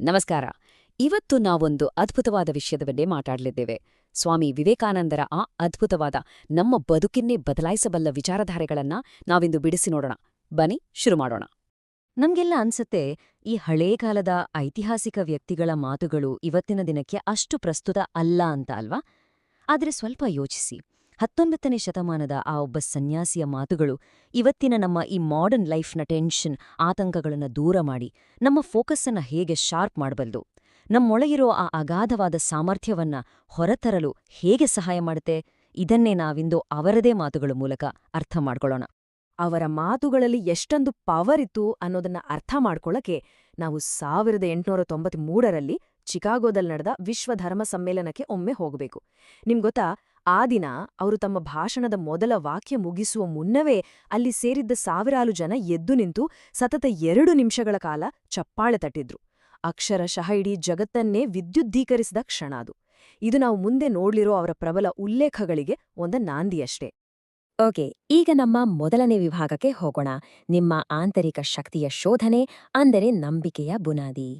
ನಮಸ್ಕಾರ. ಇವತ್ತು ನಾವೊಂದು ಅದ್ಭುತವಾದ ವಿಷಯದ ಬಗ್ಗೆ ಮಾತಾಡಲಿದ್ದೇವೆ. ಸ್ವಾಮಿ ವಿವೇಕಾನಂದರ ಆ ಅದ್ಭುತವಾದ ನಮ್ಮ ಬದುಕನ್ನೇ ಬದಲಾಯಿಸಬಲ್ಲ ವಿಚಾರಧಾರೆಗಳನ್ನ ನಾವಿಂದು ಬಿಡಿಸಿ ನೋಡೋಣ. ಬನ್ನಿ ಶುರು ಮಾಡೋಣ. ನಮ್ಗೆಲ್ಲ ಅನ್ಸತ್ತೆ, ಈ ಹಳೇಕಾಲದ ಐತಿಹಾಸಿಕ ವ್ಯಕ್ತಿಗಳ ಮಾತುಗಳು ಇವತ್ತಿನ ದಿನಕ್ಕೆ ಅಷ್ಟು ಪ್ರಸ್ತುತ ಅಲ್ಲ ಅಂತ ಅಲ್ವಾ? ಆದ್ರೆ ಸ್ವಲ್ಪ ಯೋಚಿಸಿ, 19ನೇ ಶತಮಾನದ ಆ ಒಬ್ಬ ಸನ್ಯಾಸಿಯ ಮಾತುಗಳು ಇವತ್ತಿನ ನಮ್ಮ ಈ ಮಾಡರ್ನ್ ಲೈಫ್ನ ಟೆನ್ಷನ್, ಆತಂಕಗಳನ್ನು ದೂರ ಮಾಡಿ ನಮ್ಮ ಫೋಕಸ್ಸನ್ನ ಹೇಗೆ ಶಾರ್ಪ್ ಮಾಡಬಲ್ದು, ನಮ್ಮೊಳಗಿರೋ ಆ ಅಗಾಧವಾದ ಸಾಮರ್ಥ್ಯವನ್ನ ಹೊರತರಲು ಹೇಗೆ ಸಹಾಯ ಮಾಡುತ್ತೆ, ಇದನ್ನೇ ನಾವಿಂದು ಅವರದೇ ಮಾತುಗಳ ಮೂಲಕ ಅರ್ಥ ಮಾಡ್ಕೊಳ್ಳೋಣ. ಅವರ ಮಾತುಗಳಲ್ಲಿ ಎಷ್ಟೊಂದು ಪವರ್ ಇತ್ತು ಅನ್ನೋದನ್ನ ಅರ್ಥ ಮಾಡ್ಕೊಳ್ಳಕ್ಕೆ ನಾವು 1893ರಲ್ಲಿ ಚಿಕಾಗೋದಲ್ಲಿ ನಡೆದ ವಿಶ್ವ ಧರ್ಮ ಸಮ್ಮೇಳನಕ್ಕೆ ಒಮ್ಮೆ ಹೋಗಬೇಕು. ನಿಮ್ಗೊತ್ತಾ, ಆ ದಿನ ಅವರು ತಮ್ಮ ಭಾಷಣದ ಮೊದಲ ವಾಕ್ಯ ಮುಗಿಸುವ ಮುನ್ನವೇ ಅಲ್ಲಿ ಸೇರಿದ್ದ ಸಾವಿರಾರು ಜನ ಎದ್ದು ನಿಂತು ಸತತ 2 ನಿಮಿಷಗಳ ಕಾಲ ಚಪ್ಪಾಳೆ ತಟ್ಟಿದ್ರು. ಅಕ್ಷರಶಃ ಇಡೀ ಜಗತ್ತನ್ನೇ ವಿದ್ಯುದ್ದೀಕರಿಸಿದ ಕ್ಷಣ ಅದು. ಇದು ನಾವು ಮುಂದೆ ನೋಡ್ಲಿರೋ ಅವರ ಪ್ರಬಲ ಉಲ್ಲೇಖಗಳಿಗೆ ಒಂದು ನಾಂದಿಯಷ್ಟೇ. ಓಕೆ, ಈಗ ನಮ್ಮ ಮೊದಲನೇ ವಿಭಾಗಕ್ಕೆ ಹೋಗೋಣ. ನಿಮ್ಮ ಆಂತರಿಕ ಶಕ್ತಿಯ ಶೋಧನೆ, ಅಂದರೆ ನಂಬಿಕೆಯ ಬುನಾದಿ.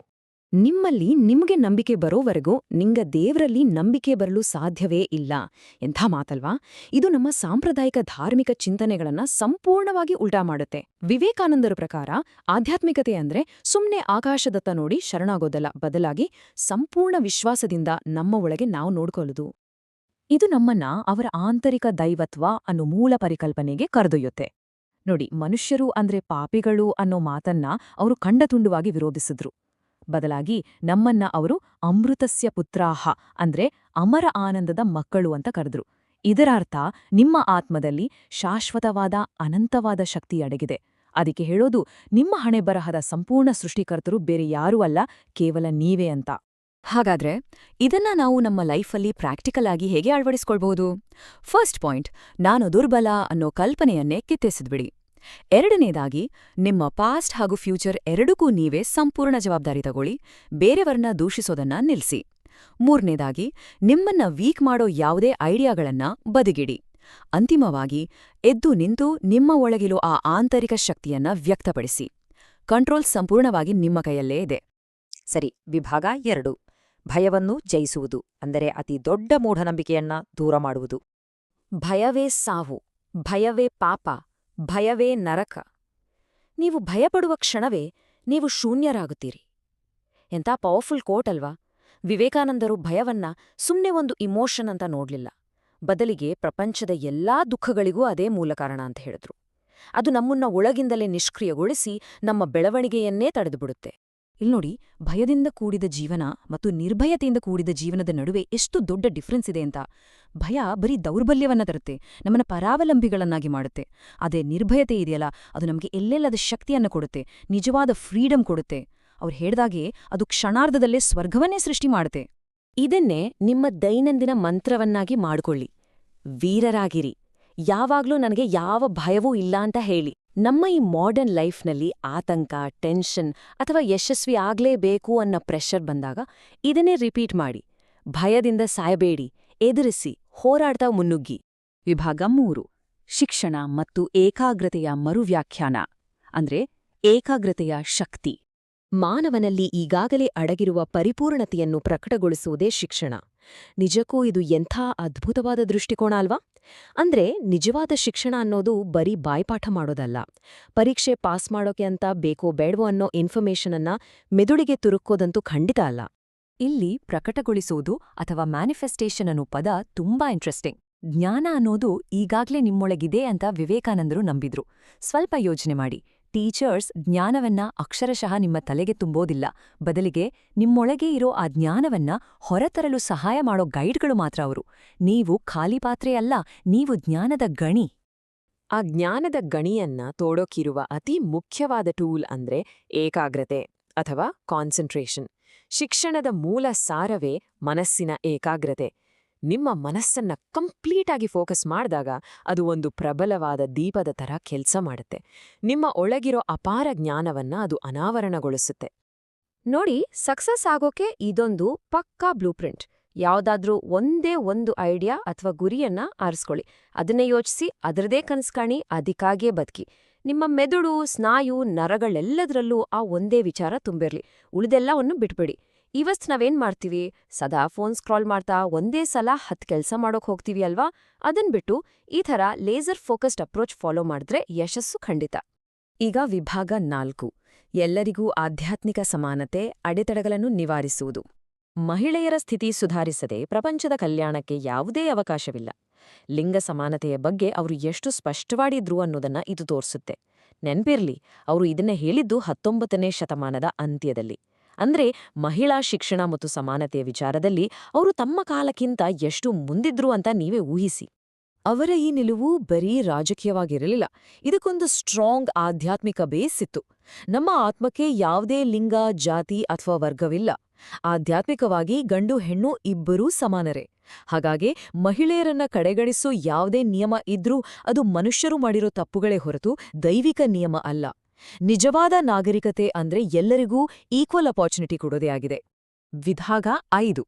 ನಿಮ್ಮಲ್ಲಿ ನಿಮ್ಗೆ ನಂಬಿಕೆ ಬರೋವರೆಗೂ ನಿಂಗ ದೇವ್ರಲ್ಲಿ ನಂಬಿಕೆ ಬರಲು ಸಾಧ್ಯವೇ ಇಲ್ಲ. ಎಂಥ ಮಾತಲ್ವಾ? ಇದು ನಮ್ಮ ಸಾಂಪ್ರದಾಯಿಕ ಧಾರ್ಮಿಕ ಚಿಂತನೆಗಳನ್ನ ಸಂಪೂರ್ಣವಾಗಿ ಉಲ್ಟಾ ಮಾಡುತ್ತೆ. ವಿವೇಕಾನಂದರ ಪ್ರಕಾರ ಆಧ್ಯಾತ್ಮಿಕತೆ ಅಂದ್ರೆ ಸುಮ್ನೆ ಆಕಾಶದತ್ತ ನೋಡಿ ಶರಣಾಗೋದಲ್ಲ, ಬದಲಾಗಿ ಸಂಪೂರ್ಣ ವಿಶ್ವಾಸದಿಂದ ನಮ್ಮ ಒಳಗೆ ನಾವು ನೋಡ್ಕೊಳ್ಳುದು. ಇದು ನಮ್ಮನ್ನ ಅವರ ಆಂತರಿಕ ದೈವತ್ವ ಅನ್ನೋ ಮೂಲ ಪರಿಕಲ್ಪನೆಗೆ ಕರೆದೊಯ್ಯುತ್ತೆ. ನೋಡಿ, ಮನುಷ್ಯರು ಅಂದ್ರೆ ಪಾಪಿಗಳು ಅನ್ನೋ ಮಾತನ್ನ ಅವರು ಖಂಡತುಂಡವಾಗಿ ವಿರೋಧಿಸಿದ್ರು. ಬದಲಾಗಿ ನಮ್ಮನ್ನ ಅವರು ಅಮೃತಸ್ಯ ಪುತ್ರಾಹ ಅಂದ್ರೆ ಅಮರ ಆನಂದದ ಮಕ್ಕಳು ಅಂತ ಕರೆದ್ರು. ಇದರ ಅರ್ಥ, ನಿಮ್ಮ ಆತ್ಮದಲ್ಲಿ ಶಾಶ್ವತವಾದ ಅನಂತವಾದ ಶಕ್ತಿ ಅಡಗಿದೆ. ಅದಕ್ಕೆ ಹೇಳೋದು, ನಿಮ್ಮ ಹಣೆಬರಹದ ಸಂಪೂರ್ಣ ಸೃಷ್ಟಿಕರ್ತರು ಬೇರೆ ಯಾರೂ ಅಲ್ಲ, ಕೇವಲ ನೀವೇ ಅಂತ. ಹಾಗಾದ್ರೆ ಇದನ್ನ ನಾವು ನಮ್ಮ ಲೈಫಲ್ಲಿ ಪ್ರಾಕ್ಟಿಕಲ್ ಆಗಿ ಹೇಗೆ ಅಳವಡಿಸ್ಕೊಳ್ಬಹುದು? ಫಸ್ಟ್ ಪಾಯಿಂಟ್, ನಾನು ದುರ್ಬಲ ಅನ್ನೋ ಕಲ್ಪನೆಯನ್ನೇ ಕಿತ್ತೆಸೆದ್ಬಿಡಿ. ಎರಡನೇದಾಗಿ, ನಿಮ್ಮ ಪಾಸ್ಟ್ ಹಾಗೂ ಫ್ಯೂಚರ್ ಎರಡಕ್ಕೂ ನೀವೇ ಸಂಪೂರ್ಣ ಜವಾಬ್ದಾರಿ ತಗೊಳ್ಳಿ. ಬೇರೆಯವರನ್ನ ದೂಷಿಸೋದನ್ನ ನಿಲ್ಸಿ. ಮೂರನೇದಾಗಿ, ನಿಮ್ಮನ್ನ ವೀಕ್ ಮಾಡೋ ಯಾವುದೇ ಐಡಿಯಾಗಳನ್ನ ಬದಿಗಿಡಿ. ಅಂತಿಮವಾಗಿ, ಎದ್ದು ನಿಂತು ನಿಮ್ಮ ಒಳಗಿರೋ ಆ ಆಂತರಿಕ ಶಕ್ತಿಯನ್ನ ವ್ಯಕ್ತಪಡಿಸಿ. ಕಂಟ್ರೋಲ್ ಸಂಪೂರ್ಣವಾಗಿ ನಿಮ್ಮ ಕೈಯಲ್ಲೇ ಇದೆ. ಸರಿ, ವಿಭಾಗ 2, ಭಯವನ್ನು ಜಯಿಸುವುದು, ಅಂದರೆ ಅತಿ ದೊಡ್ಡ ಮೂಢನಂಬಿಕೆಯನ್ನ ದೂರ ಮಾಡುವುದು. ಭಯವೇ ಸಾವು, ಭಯವೇ ಪಾಪ, ಭಯವೇ ನರಕ. ನೀವು ಭಯಪಡುವ ಕ್ಷಣವೇ ನೀವು ಶೂನ್ಯರಾಗುತ್ತೀರಿ. ಎಂಥ ಪವರ್ಫುಲ್ ಕೋಟ್ ಅಲ್ವಾ? ವಿವೇಕಾನಂದರು ಭಯವನ್ನ ಸುಮ್ನೆ ಒಂದು ಇಮೋಷನ್ ಅಂತ ನೋಡ್ಲಿಲ್ಲ, ಬದಲಿಗೆ ಪ್ರಪಂಚದ ಎಲ್ಲಾ ದುಃಖಗಳಿಗೂ ಅದೇ ಮೂಲ ಕಾರಣ ಅಂತ ಹೇಳಿದ್ರು. ಅದು ನಮ್ಮನ್ನ ಒಳಗಿಂದಲೇ ನಿಷ್ಕ್ರಿಯಗೊಳಿಸಿ ನಮ್ಮ ಬೆಳವಣಿಗೆಯನ್ನೇ ತಡೆದುಬಿಡುತ್ತೆ. ಇಲ್ನೋಡಿ, ಭಯದಿಂದ ಕೂಡಿದ ಜೀವನ ಮತ್ತು ನಿರ್ಭಯತೆಯಿಂದ ಕೂಡಿದ ಜೀವನದ ನಡುವೆ ಎಷ್ಟು ದೊಡ್ಡ ಡಿಫ್ರೆನ್ಸ್ ಇದೆ ಅಂತ. ಭಯ ಬರೀ ದೌರ್ಬಲ್ಯವನ್ನ ತರುತ್ತೆ, ನಮ್ಮನ್ನ ಪರಾವಲಂಬಿಗಳನ್ನಾಗಿ ಮಾಡುತ್ತೆ. ಅದೇ ನಿರ್ಭಯತೆ ಇದೆಯಲ್ಲ, ಅದು ನಮಗೆ ಎಲ್ಲೆಲ್ಲದ ಶಕ್ತಿಯನ್ನ ಕೊಡುತ್ತೆ, ನಿಜವಾದ ಫ್ರೀಡಮ್ ಕೊಡುತ್ತೆ. ಅವ್ರು ಹೇಳ್ದಾಗೆ ಅದು ಕ್ಷಣಾರ್ಧದಲ್ಲೇ ಸ್ವರ್ಗವನ್ನೇ ಸೃಷ್ಟಿ ಮಾಡುತ್ತೆ. ಇದನ್ನೇ ನಿಮ್ಮ ದೈನಂದಿನ ಮಂತ್ರವನ್ನಾಗಿ ಮಾಡ್ಕೊಳ್ಳಿ. ವೀರರಾಗಿರಿ, ಯಾವಾಗ್ಲೂ ನನಗೆ ಯಾವ ಭಯವೂ ಇಲ್ಲ ಅಂತ ಹೇಳಿ. ನಮ್ಮ ಈ ಮಾಡರ್ನ್ ಲೈಫ್ನಲ್ಲಿ ಆತಂಕ, ಟೆನ್ಷನ್ ಅಥವಾ ಯಶಸ್ವಿ ಆಗ್ಲೇಬೇಕು ಅನ್ನೋ ಪ್ರೆಷರ್ ಬಂದಾಗ ಇದನ್ನೇ ರಿಪೀಟ್ ಮಾಡಿ. ಭಯದಿಂದ ಸಾಯಬೇಡಿ, ಎದುರಿಸಿ, ಹೋರಾಡ್ತಾ ಮುನ್ನುಗ್ಗಿ. ವಿಭಾಗ 3, ಶಿಕ್ಷಣ ಮತ್ತು ಏಕಾಗ್ರತೆಯ ಮರುವ್ಯಾಖ್ಯಾನ, ಅಂದ್ರೆ ಏಕಾಗ್ರತೆಯ ಶಕ್ತಿ. ಮಾನವನಲ್ಲಿ ಈಗಾಗಲೇ ಅಡಗಿರುವ ಪರಿಪೂರ್ಣತೆಯನ್ನು ಪ್ರಕಟಗೊಳಿಸುವುದೇ ಶಿಕ್ಷಣ. ನಿಜಕ್ಕೂ ಇದು ಎಂಥ ಅದ್ಭುತವಾದ ದೃಷ್ಟಿಕೋನ ಅಲ್ವಾ? ಅಂದ್ರೆ ನಿಜವಾದ ಶಿಕ್ಷಣ ಅನ್ನೋದು ಬರೀ ಬಾಯ್ಪಾಠ ಮಾಡೋದಲ್ಲ, ಪರೀಕ್ಷೆ ಪಾಸ್ ಮಾಡೋಕೆ ಅಂತ ಬೇಕೋ ಬೇಡವೋ ಅನ್ನೋ ಇನ್ಫಾರ್ಮೇಷನ್ ಅನ್ನ ಮೆದುಳಿಗೆ ತುರುಕೋದಂತೂ ಖಂಡಿತ ಅಲ್ಲ. ಇಲ್ಲಿ ಪ್ರಕಟಗೊಳಿಸೋದು ಅಥವಾ ಮ್ಯಾನಿಫೆಸ್ಟೇಷನ್ ಅನ್ನೋ ಪದ ತುಂಬಾ ಇಂಟ್ರೆಸ್ಟಿಂಗ್. ಜ್ಞಾನ ಅನ್ನೋದು ಈಗಾಗ್ಲೇ ನಿಮ್ಮೊಳಗಿದೆ ಅಂತ ವಿವೇಕಾನಂದರು ನಂಬಿದ್ರು. ಸ್ವಲ್ಪ ಯೋಚನೆ ಮಾಡಿ, ಟೀಚರ್ಸ್ ಜ್ಞಾನವನ್ನ ಅಕ್ಷರಶಃ ನಿಮ್ಮ ತಲೆಗೆ ತುಂಬೋದಿಲ್ಲ, ಬದಲಿಗೆ ನಿಮ್ಮೊಳಗೆ ಇರೋ ಆ ಜ್ಞಾನವನ್ನ ಹೊರತರಲು ಸಹಾಯ ಮಾಡೋ ಗೈಡ್ಗಳು ಮಾತ್ರ ಅವರು. ನೀವು ಖಾಲಿ ಪಾತ್ರೆ ಅಲ್ಲ, ನೀವು ಜ್ಞಾನದ ಗಣಿ. ಆ ಜ್ಞಾನದ ಗಣಿಯನ್ನ ತೋಡೋಕಿರುವ ಅತಿ ಮುಖ್ಯವಾದ ಟೂಲ್ ಅಂದ್ರೆ ಏಕಾಗ್ರತೆ ಅಥವಾ ಕಾನ್ಸಂಟ್ರೇಷನ್. ಶಿಕ್ಷಣದ ಮೂಲ ಸಾರವೇ ಮನಸ್ಸಿನ ಏಕಾಗ್ರತೆ. ನಿಮ್ಮ ಮನಸ್ಸನ್ನ ಕಂಪ್ಲೀಟಾಗಿ ಫೋಕಸ್ ಮಾಡಿದಾಗ ಅದು ಒಂದು ಪ್ರಬಲವಾದ ದೀಪದ ಥರ ಕೆಲಸ ಮಾಡುತ್ತೆ. ನಿಮ್ಮ ಒಳಗಿರೋ ಅಪಾರ ಜ್ಞಾನವನ್ನ ಅದು ಅನಾವರಣಗೊಳಿಸುತ್ತೆ. ನೋಡಿ, ಸಕ್ಸಸ್ ಆಗೋಕೆ ಇದೊಂದು ಪಕ್ಕಾ ಬ್ಲೂಪ್ರಿಂಟ್. ಯಾವುದಾದ್ರೂ ಒಂದೇ ಒಂದು ಐಡಿಯಾ ಅಥವಾ ಗುರಿಯನ್ನ ಆರಿಸ್ಕೊಳ್ಳಿ, ಅದನ್ನೇ ಯೋಚಿಸಿ, ಅದರದೇ ಕನ್ಸ್ಕಾಣಿ, ಅದಕ್ಕಾಗೇ ಬದುಕಿ. ನಿಮ್ಮ ಮೆದುಳು, ಸ್ನಾಯು, ನರಗಳೆಲ್ಲದರಲ್ಲೂ ಆ ಒಂದೇ ವಿಚಾರ ತುಂಬಿರ್ಲಿ. ಉಳಿದೆಲ್ಲವನ್ನು ಬಿಟ್ಬಿಡಿ. ಇವತ್ತು ನಾವೇನ್ ಮಾಡ್ತೀವಿ? ಸದಾ ಫೋನ್ ಸ್ಕ್ರಾಲ್ ಮಾಡ್ತಾ ಒಂದೇ ಸಲ 10 ಕೆಲ್ಸ ಮಾಡೋಕ್ ಹೋಗ್ತೀವಿ ಅಲ್ವಾ? ಅದನ್ ಬಿಟ್ಟು ಈ ಥರ ಲೇಸರ್ ಫೋಕಸ್ಡ್ ಅಪ್ರೋಚ್ ಫಾಲೋ ಮಾಡಿದ್ರೆ ಯಶಸ್ಸು ಖಂಡಿತ. ಈಗ ವಿಭಾಗ 4 ಎಲ್ಲರಿಗೂ ಆಧ್ಯಾತ್ಮಿಕ ಸಮಾನತೆ ಅಡೆತಡೆಗಳನ್ನು ನಿವಾರಿಸುವುದು. ಮಹಿಳೆಯರ ಸ್ಥಿತಿ ಸುಧಾರಿಸದೆ ಪ್ರಪಂಚದ ಕಲ್ಯಾಣಕ್ಕೆ ಯಾವುದೇ ಅವಕಾಶವಿಲ್ಲ. ಲಿಂಗ ಸಮಾನತೆಯ ಬಗ್ಗೆ ಅವರು ಎಷ್ಟು ಸ್ಪಷ್ಟವಾಗಿದ್ರು ಅನ್ನೋದನ್ನ ಇದು ತೋರಿಸುತ್ತೆ. ನೆನ್ಪಿರ್ಲಿ, ಅವರು ಇದನ್ನ ಹೇಳಿದ್ದು 19ನೇ ಶತಮಾನದ ಅಂತ್ಯದಲ್ಲಿ. ಅಂದ್ರೆ ಮಹಿಳಾ ಶಿಕ್ಷಣ ಮತ್ತು ಸಮಾನತೆಯ ವಿಚಾರದಲ್ಲಿ ಅವರು ತಮ್ಮ ಕಾಲಕ್ಕಿಂತ ಎಷ್ಟು ಮುಂದಿದ್ರು ಅಂತ ನೀವೇ ಊಹಿಸಿ. ಅವರ ಈ ನಿಲುವು ಬರೀ ರಾಜಕೀಯವಾಗಿರಲಿಲ್ಲ, ಇದಕ್ಕೊಂದು ಸ್ಟ್ರಾಂಗ್ ಆಧ್ಯಾತ್ಮಿಕ ಬೇಸ್ ಇತ್ತು. ನಮ್ಮ ಆತ್ಮಕ್ಕೆ ಯಾವುದೇ ಲಿಂಗ, ಜಾತಿ ಅಥವಾ ವರ್ಗವಿಲ್ಲ. ಆಧ್ಯಾತ್ಮಿಕವಾಗಿ ಗಂಡು ಹೆಣ್ಣು ಇಬ್ಬರೂ ಸಮಾನರೇ. ಹಾಗಾಗಿ ಮಹಿಳೆಯರನ್ನ ಕಡೆಗಣಿಸೋ ಯಾವುದೇ ನಿಯಮ ಇದ್ರೂ ಅದು ಮನುಷ್ಯರು ಮಾಡಿರೋ ತಪ್ಪುಗಳೇ ಹೊರತು ದೈವಿಕ ನಿಯಮ ಅಲ್ಲ. ನಿಜವಾದ ನಾಗರಿಕತೆ ಅಂದ್ರೆ ಎಲ್ಲರಿಗೂ ಈಕ್ವಲ್ ಅಪಾರ್ಚುನಿಟಿ ಕೊಡೋದೇ ಆಗಿದೆ. ವಿಭಾಗ 5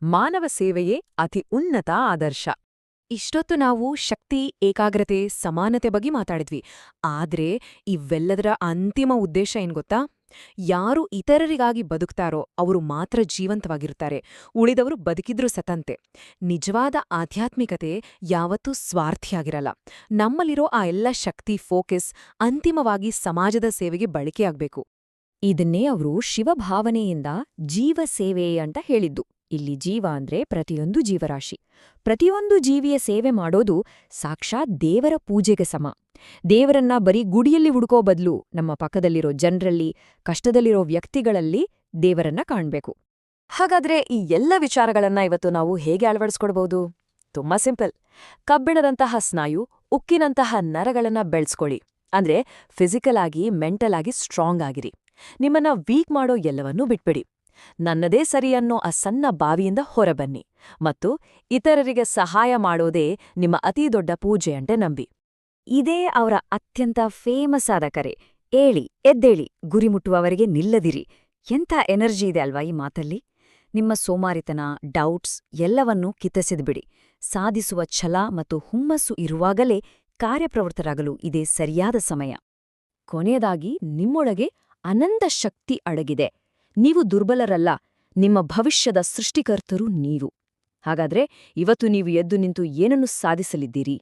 ಮಾನವ ಸೇವೆಯೇ ಅತಿ ಉನ್ನತ ಆದರ್ಶ. ಇಷ್ಟೊತ್ತು ನಾವು ಶಕ್ತಿ, ಏಕಾಗ್ರತೆ, ಸಮಾನತೆ ಬಗ್ಗೆ ಮಾತಾಡಿದ್ವಿ. ಆದ್ರೆ ಇವೆಲ್ಲದರ ಅಂತಿಮ ಉದ್ದೇಶ ಏನ್ ಗೊತ್ತಾ? ಯಾರು ಇತರರಿಗಾಗಿ ಬದುಕ್ತಾರೋ ಅವರು ಮಾತ್ರ ಜೀವಂತವಾಗಿರ್ತಾರೆ, ಉಳಿದವರು ಬದುಕಿದ್ರೂ ಸತಂತೆ. ನಿಜವಾದ ಆಧ್ಯಾತ್ಮಿಕತೆ ಯಾವತ್ತೂ ಸ್ವಾರ್ಥಿಯಾಗಿರಲ್ಲ. ನಮ್ಮಲ್ಲಿರೋ ಆ ಎಲ್ಲ ಶಕ್ತಿ, ಫೋಕಸ್ ಅಂತಿಮವಾಗಿ ಸಮಾಜದ ಸೇವೆಗೆ ಬಳಕೆಯಾಗ್ಬೇಕು. ಇದನ್ನೇ ಅವರು ಶಿವಭಾವನೆಯಿಂದ ಜೀವ ಸೇವೆ ಅಂತ ಹೇಳಿದ್ದು. ಇಲ್ಲಿ ಜೀವ ಅಂದ್ರೆ ಪ್ರತಿಯೊಂದು ಜೀವರಾಶಿ. ಪ್ರತಿಯೊಂದು ಜೀವಿಯ ಸೇವೆ ಮಾಡೋದು ಸಾಕ್ಷಾತ್ ದೇವರ ಪೂಜೆಗೆ ಸಮ. ದೇವರನ್ನ ಬರೀ ಗುಡಿಯಲ್ಲಿ ಹುಡುಕೋ ಬದಲು ನಮ್ಮ ಪಕ್ಕದಲ್ಲಿರೋ ಜನರಲ್ಲಿ, ಕಷ್ಟದಲ್ಲಿರೋ ವ್ಯಕ್ತಿಗಳಲ್ಲಿ ದೇವರನ್ನ ಕಾಣ್ಬೇಕು. ಹಾಗಾದ್ರೆ ಈ ಎಲ್ಲ ವಿಚಾರಗಳನ್ನ ಇವತ್ತು ನಾವು ಹೇಗೆ ಅಳವಡಿಸ್ಕೊಡ್ಬೋದು? ತುಂಬಾ ಸಿಂಪಲ್. ಕಬ್ಬಿಣದಂತಹ ಸ್ನಾಯು, ಉಕ್ಕಿನಂತಹ ನರಗಳನ್ನ ಬೆಳೆಸ್ಕೊಳ್ಳಿ. ಅಂದ್ರೆ ಫಿಸಿಕಲ್ ಆಗಿ, ಮೆಂಟಲ್ ಆಗಿ ಸ್ಟ್ರಾಂಗ್ ಆಗಿರಿ. ನಿಮ್ಮನ್ನ ವೀಕ್ ಮಾಡೋ ಎಲ್ಲವನ್ನೂ ಬಿಟ್ಬಿಡಿ. ನನ್ನದೇ ಸರಿ ಅನ್ನೋ ಆ ಸಣ್ಣ ಬಾವಿಯಿಂದ ಹೊರಬನ್ನಿ ಮತ್ತು ಇತರರಿಗೆ ಸಹಾಯ ಮಾಡೋದೇ ನಿಮ್ಮ ಅತೀ ದೊಡ್ಡ ಪೂಜೆ ಅಂತ ನಂಬಿ. ಇದೇ ಅವರ ಅತ್ಯಂತ ಫೇಮಸ್ ಆದ ಕರೆ. ಏಳಿ, ಎದ್ದೇಳಿ, ಗುರಿ ಮುಟ್ಟುವವರೆಗೆ ನಿಲ್ಲದಿರಿ. ಎಂಥ ಎನರ್ಜಿ ಇದೆ ಅಲ್ವಾ ಈ ಮಾತಲ್ಲಿ? ನಿಮ್ಮ ಸೋಮಾರಿತನ, ಡೌಟ್ಸ್ ಎಲ್ಲವನ್ನೂ ಕಿತ್ತಸಿದ್ಬಿಡಿ. ಸಾಧಿಸುವ ಛಲ ಮತ್ತು ಹುಮ್ಮಸ್ಸು ಇರುವಾಗಲೇ ಕಾರ್ಯಪ್ರವೃತ್ತರಾಗಲು ಇದೇ ಸರಿಯಾದ ಸಮಯ. ಕೊನೆಯದಾಗಿ, ನಿಮ್ಮೊಳಗೆ ಅನಂತ ಶಕ್ತಿ ಅಡಗಿದೆ. ನೀವು ದುರ್ಬಲರಲ್ಲ, ನಿಮ್ಮ ಭವಿಷ್ಯದ ಸೃಷ್ಟಿಕರ್ತರು ನೀವು. ಹಾಗಾದ್ರೆ ಇವತ್ತು ನೀವು ಎದ್ದು ನಿಂತು ಏನನ್ನು ಸಾಧಿಸಲಿದ್ದೀರಿ?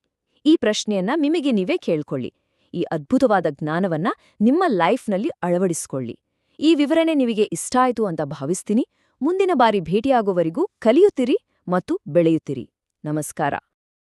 ಈ ಪ್ರಶ್ನೆಯನ್ನ ನಿಮಗೆ ನೀವೇ ಕೇಳ್ಕೊಳ್ಳಿ. ಈ ಅದ್ಭುತವಾದ ಜ್ಞಾನವನ್ನ ನಿಮ್ಮ ಲೈಫ್ನಲ್ಲಿ ಅಳವಡಿಸ್ಕೊಳ್ಳಿ. ಈ ವಿವರಣೆ ನಿಮಗೆ ಇಷ್ಟ ಆಯ್ತು ಅಂತ ಭಾವಿಸ್ತೀನಿ. ಮುಂದಿನ ಬಾರಿ ಭೇಟಿಯಾಗೋವರೆಗೂ ಕಲಿಯುತ್ತಿರಿ ಮತ್ತು ಬೆಳೆಯುತ್ತಿರಿ. ನಮಸ್ಕಾರ.